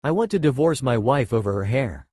I want to divorce my wife over her hair.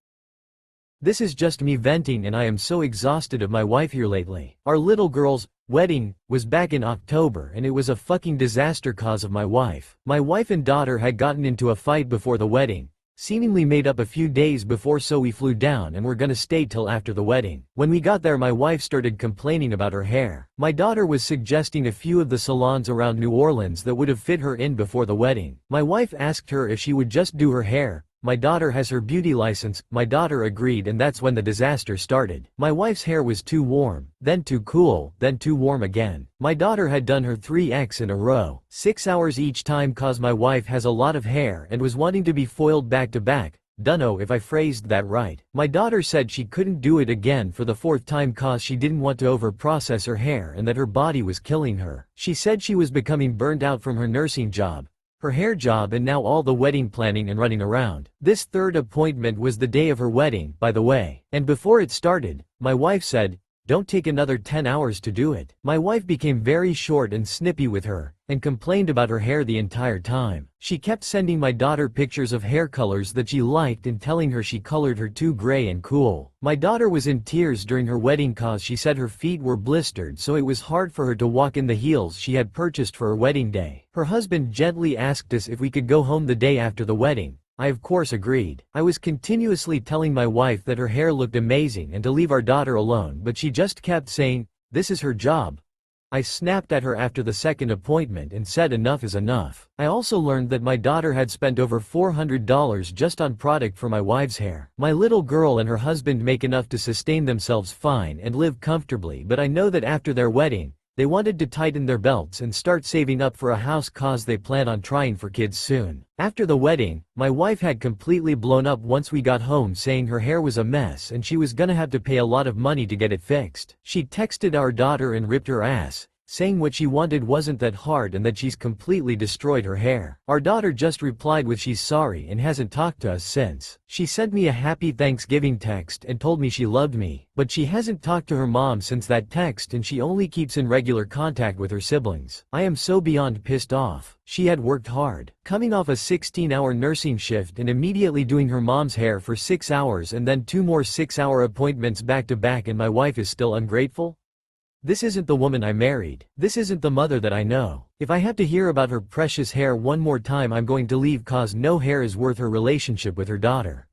This is just me venting, and I am so exhausted of my wife here lately. Our little girl's wedding was back in October, and it was a fucking disaster cause of my wife. My wife and daughter had gotten into a fight before the wedding, seemingly made up a few days before, so we flew down and were gonna stay till after the wedding. When we got there, my wife started complaining about her hair. My daughter was suggesting a few of the salons around New Orleans that would have fit her in before the wedding. My wife asked her if she would just do her hair. My daughter has her beauty license. My daughter agreed, and that's when the disaster started. My wife's hair was too warm, then too cool, then too warm again. My daughter had done her 3x in a row, 6 hours each time, cause my wife has a lot of hair and was wanting to be foiled back to back. Dunno if I phrased that right. My daughter said she couldn't do it again for the 4th time cause she didn't want to over-process her hair and that her body was killing her. She said she was becoming burnt out from her nursing job, her hair job, and now all the wedding planning and running around. This 3rd appointment was the day of her wedding, by the way. And before it started, my wife said, "Don't take another 10 hours to do it." My wife became very short and snippy with her, and complained about her hair the entire time. She kept sending my daughter pictures of hair colors that she liked and telling her she colored her too gray and cool. My daughter was in tears during her wedding cause she said her feet were blistered, so it was hard for her to walk in the heels she had purchased for her wedding day. Her husband gently asked us if we could go home the day after the wedding. I of course agreed. I was continuously telling my wife that her hair looked amazing and to leave our daughter alone, but she just kept saying, "This is her job." I snapped at her after the 2nd appointment and said enough is enough. I also learned that my daughter had spent over $400 just on product for my wife's hair. My little girl and her husband make enough to sustain themselves fine and live comfortably, but I know that after their wedding, they wanted to tighten their belts and start saving up for a house cause they plan on trying for kids soon. After the wedding, my wife had completely blown up once we got home, saying her hair was a mess and she was gonna have to pay a lot of money to get it fixed. She texted our daughter and ripped her ass, saying what she wanted wasn't that hard and that she's completely destroyed her hair. Our daughter just replied with she's sorry and hasn't talked to us since. She sent me a happy Thanksgiving text and told me she loved me, but she hasn't talked to her mom since that text, and she only keeps in regular contact with her siblings. I am so beyond pissed off. She had worked hard, coming off a 16-hour nursing shift and immediately doing her mom's hair for 6 hours and then 2 more 6-hour appointments back to back, and my wife is still ungrateful? This isn't the woman I married. This isn't the mother that I know. If I have to hear about her precious hair one more time, I'm going to leave, cause no hair is worth her relationship with her daughter.